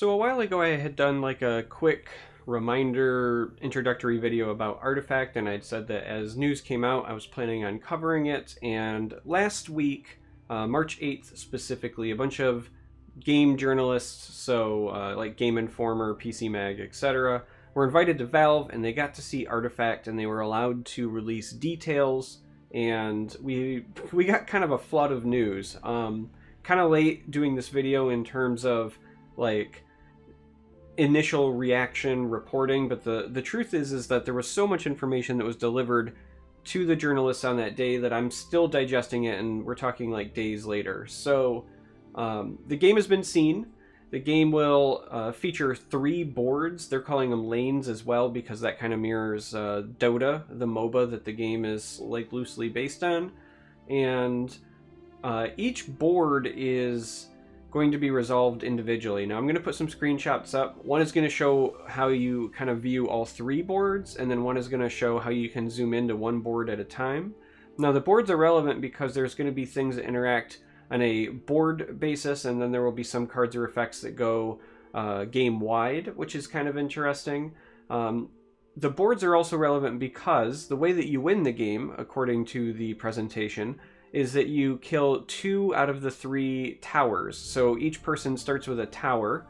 So a while ago I had done like a quick reminder introductory video about Artifact, and I'd said that as news came out I was planning on covering it. And last week, March 8th specifically, a bunch of game journalists, so like Game Informer, PC Mag, etc., were invited to Valve, and they got to see Artifact, and they were allowed to release details, and we got kind of a flood of news. Kind of late doing this video in terms of like initial reaction reporting, but the truth is that there was so much information that was delivered to the journalists on that day that I'm still digesting it, and we're talking like days later. So the game has been seen. The game will feature 3 boards. They're calling them lanes as well because that kind of mirrors Dota, the MOBA that the game is like loosely based on. And each board is going to be resolved individually. Now I'm going to put some screenshots up. One is going to show how you kind of view all 3 boards, and then one is going to show how you can zoom into one board at a time. Now the boards are relevant because there's going to be things that interact on a board basis, and then there will be some cards or effects that go game-wide, which is kind of interesting. The boards are also relevant because the way that you win the game, according to the presentation, is that you kill 2 out of the 3 towers. So each person starts with a tower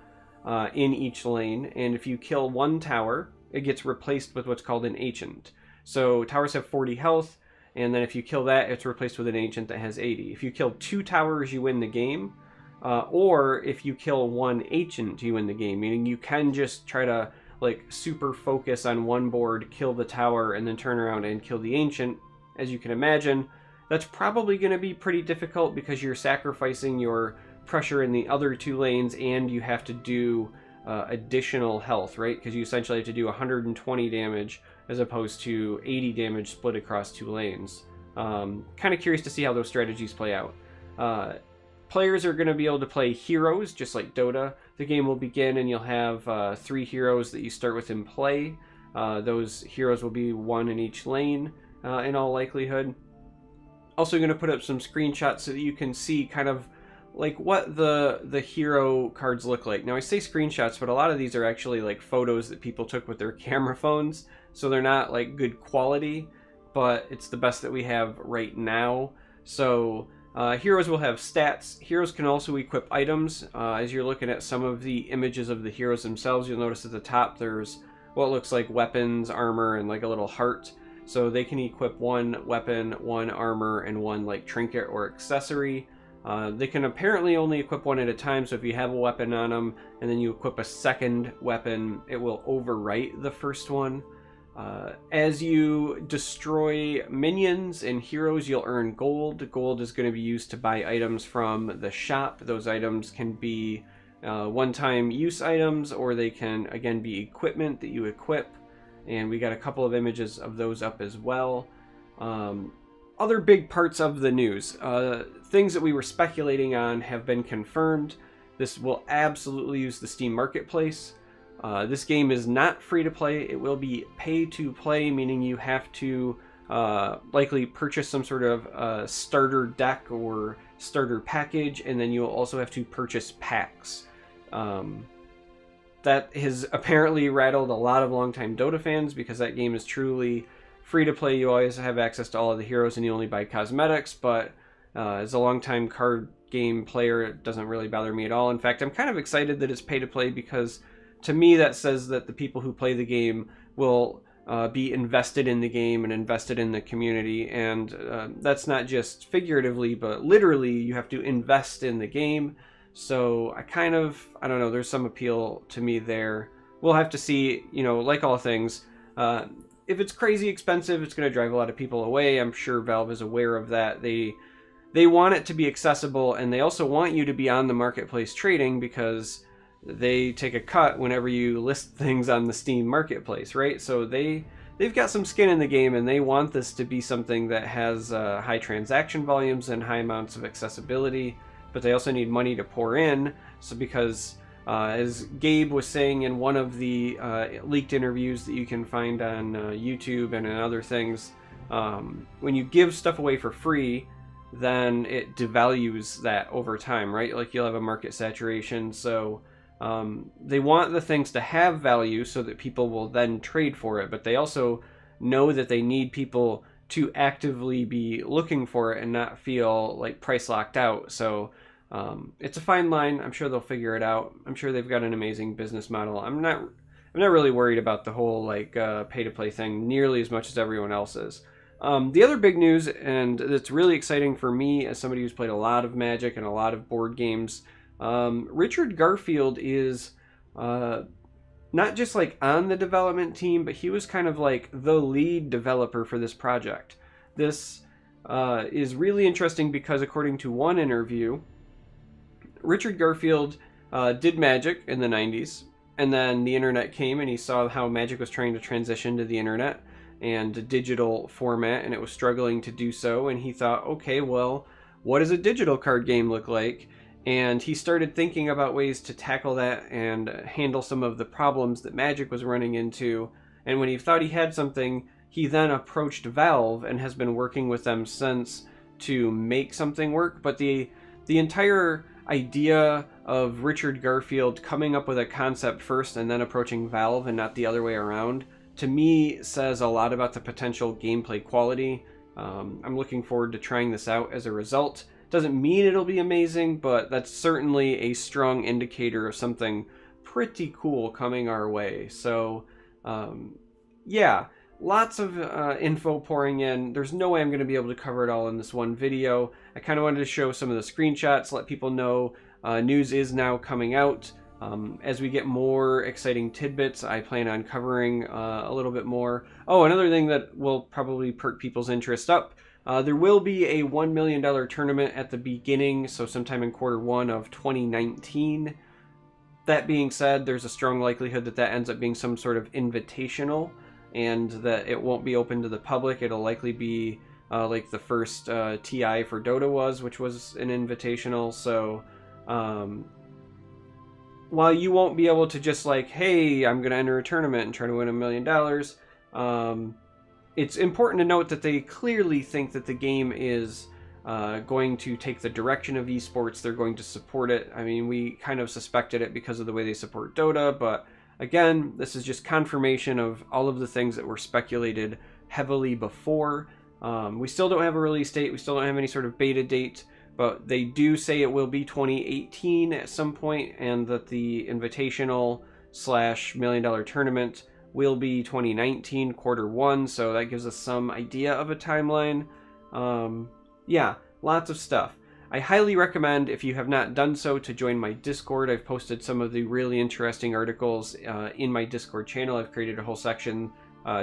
in each lane, and if you kill 1 tower, it gets replaced with what's called an ancient. So towers have 40 health, and then if you kill that, it's replaced with an ancient that has 80. If you kill 2 towers, you win the game, or if you kill 1 ancient, you win the game, meaning you can just try to like super focus on one board, kill the tower, and then turn around and kill the ancient. As you can imagine, that's probably going to be pretty difficult because you're sacrificing your pressure in the other 2 lanes, and you have to do additional health, right? Because you essentially have to do 120 damage as opposed to 80 damage split across 2 lanes. Kind of curious to see how those strategies play out. Players are going to be able to play heroes, just like Dota. The game will begin and you'll have 3 heroes that you start with in play. Those heroes will be 1 in each lane in all likelihood. Also going to put up some screenshots so that you can see kind of like what the hero cards look like. Now I say screenshots, but a lot of these are actually like photos that people took with their camera phones, so they're not like good quality, but it's the best that we have right now. So heroes will have stats. Heroes can also equip items. As you're looking at some of the images of the heroes themselves, you'll notice at the top there's what looks like weapons, armor, and like a little heart. So they can equip 1 weapon, 1 armor, and 1 like trinket or accessory. They can apparently only equip 1 at a time, so if you have a weapon on them and then you equip a second weapon, it will overwrite the first one. As you destroy minions and heroes, you'll earn gold. Gold is going to be used to buy items from the shop. Those items can be one-time use items, or they can again be equipment that you equip. And we got a couple of images of those up as well. Other big parts of the news. Things that we were speculating on have been confirmed. This will absolutely use the Steam Marketplace. This game is not free to play. It will be pay to play, meaning you have to likely purchase some sort of starter deck or starter package, and then you'll also have to purchase packs. That has apparently rattled a lot of longtime Dota fans because that game is truly free to play. You always have access to all of the heroes and you only buy cosmetics, but as a longtime card game player, it doesn't really bother me at all. In fact, I'm kind of excited that it's pay to play because to me that says that the people who play the game will be invested in the game and invested in the community, and that's not just figuratively but literally. You have to invest in the game. So I don't know, there's some appeal to me there. We'll have to see, you know, like all things. If it's crazy expensive, it's going to drive a lot of people away. I'm sure Valve is aware of that. They want it to be accessible, and they also want you to be on the marketplace trading because they take a cut whenever you list things on the Steam Marketplace, right? So they've got some skin in the game, and they want this to be something that has high transaction volumes and high amounts of accessibility. But they also need money to pour in, so because as Gabe was saying in one of the leaked interviews that you can find on YouTube and in other things, when you give stuff away for free, then it devalues that over time, right? Like you'll have a market saturation. So They want the things to have value so that people will then trade for it, but they also know that they need people to actively be looking for it and not feel like price locked out. So it's a fine line. I'm sure they'll figure it out. I'm sure they've got an amazing business model. I'm not really worried about the whole like pay to play thing nearly as much as everyone else is. The other big news, and it's really exciting for me as somebody who's played a lot of Magic and a lot of board games, Richard Garfield is not just like on the development team, but he was kind of like the lead developer for this project. This is really interesting because according to one interview, Richard Garfield did Magic in the 90s, and then the internet came and he saw how Magic was trying to transition to the internet and digital format, and it was struggling to do so, and he thought, okay, well, what does a digital card game look like? And he started thinking about ways to tackle that and handle some of the problems that Magic was running into, and when he thought he had something, he then approached Valve and has been working with them since to make something work. But the entire idea of Richard Garfield coming up with a concept first and then approaching Valve and not the other way around, to me says a lot about the potential gameplay quality. I'm looking forward to trying this out as a result. Doesn't mean it'll be amazing, but that's certainly a strong indicator of something pretty cool coming our way. So yeah, lots of info pouring in. There's no way I'm going to be able to cover it all in this one video. I kind of wanted to show some of the screenshots, let people know news is now coming out. As we get more exciting tidbits, I plan on covering a little bit more. Oh, another thing that will probably perk people's interest up, there will be a $1 million tournament at the beginning, so sometime in Q1 of 2019. That being said, there's a strong likelihood that that ends up being some sort of invitational, and that it won't be open to the public. It'll likely be like the first TI for Dota was, which was an invitational. So while you won't be able to just like, hey, I'm going to enter a tournament and try to win $1 million, it's important to note that they clearly think that the game is going to take the direction of esports. They're going to support it. I mean, we kind of suspected it because of the way they support Dota, but again, this is just confirmation of all of the things that were speculated heavily before. We still don't have a release date. We still don't have any sort of beta date, but they do say it will be 2018 at some point, and that the invitational / $1 million tournament will be 2019 Q1, so that gives us some idea of a timeline. Yeah, lots of stuff. I highly recommend, if you have not done so, to join my Discord. I've posted some of the really interesting articles in my Discord channel. I've created a whole section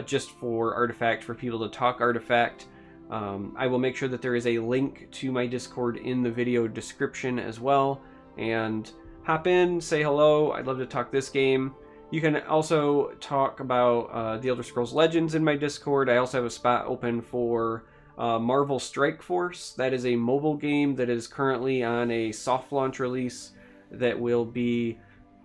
just for Artifact, for people to talk Artifact. I will make sure that there is a link to my Discord in the video description as well. And hop in, say hello. I'd love to talk this game. You can also talk about The Elder Scrolls Legends in my Discord. I also have a spot open for Marvel Strike Force. That is a mobile game that is currently on a soft launch release that will be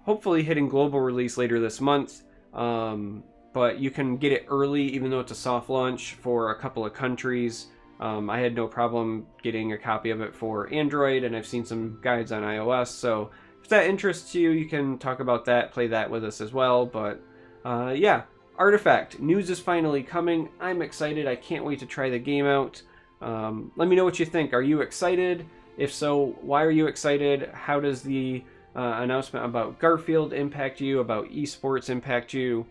hopefully hitting global release later this month. But you can get it early, even though it's a soft launch, for a couple of countries. I had no problem getting a copy of it for Android, and I've seen some guides on iOS. So if that interests you, you can talk about that, play that with us as well. But yeah, Artifact. News is finally coming. I'm excited. I can't wait to try the game out. Let me know what you think. Are you excited? If so, why are you excited? How does the announcement about Garfield impact you? About esports impact you?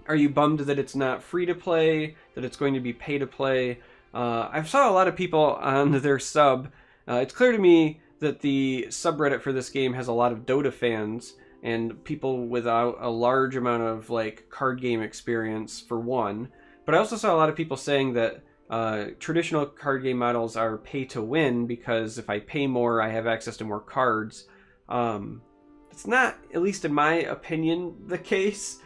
Are you bummed that it's not free to play, that it's going to be pay to play? I've saw a lot of people on their sub. It's clear to me that the subreddit for this game has a lot of Dota fans and people without a large amount of like card game experience, for one. But I also saw a lot of people saying that traditional card game models are pay to win, because if I pay more, I have access to more cards. It's not, at least in my opinion, the case.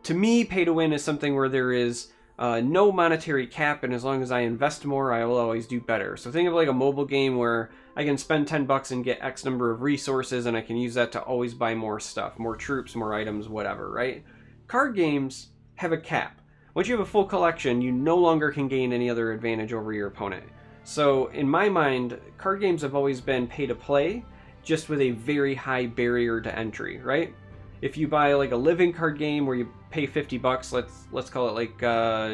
To me, pay to win is something where there is no monetary cap, and as long as I invest more, I will always do better. So think of like a mobile game where I can spend $10 and get X number of resources, and I can use that to always buy more stuff, more troops, more items, whatever, right? Card games have a cap. Once you have a full collection, you no longer can gain any other advantage over your opponent. So in my mind, card games have always been pay to play, just with a very high barrier to entry, right? If you buy like a living card game where you pay $50, let's call it like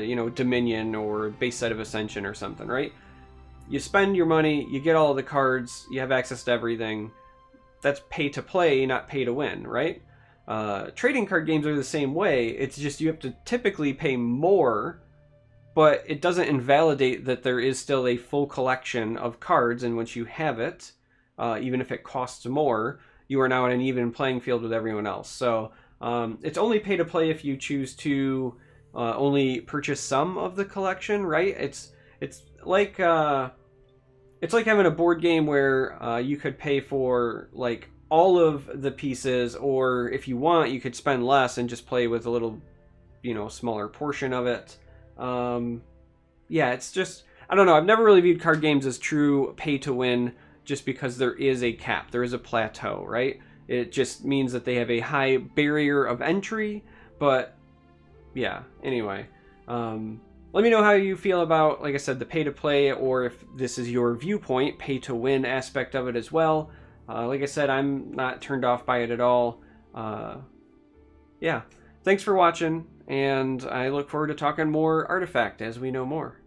you know, Dominion or Base Set of Ascension or something, right? You spend your money, you get all the cards, you have access to everything. That's pay to play, not pay to win, right? Trading card games are the same way. It's just you have to typically pay more, but it doesn't invalidate that there is still a full collection of cards, and once you have it, even if it costs more, you are now on an even playing field with everyone else. So it's only pay to play if you choose to only purchase some of the collection, right? It's like having a board game where you could pay for like all of the pieces, or if you want, you could spend less and just play with a little, you know, smaller portion of it. Yeah, it's just, I don't know. I've never really viewed card games as true pay to win, just because there is a cap, there is a plateau, right? It just means that they have a high barrier of entry, but yeah, anyway. Let me know how you feel about, like I said, the pay to play, or if this is your viewpoint, pay to win aspect of it as well. Like I said, I'm not turned off by it at all. Yeah, thanks for watching, and I look forward to talking more Artifact as we know more.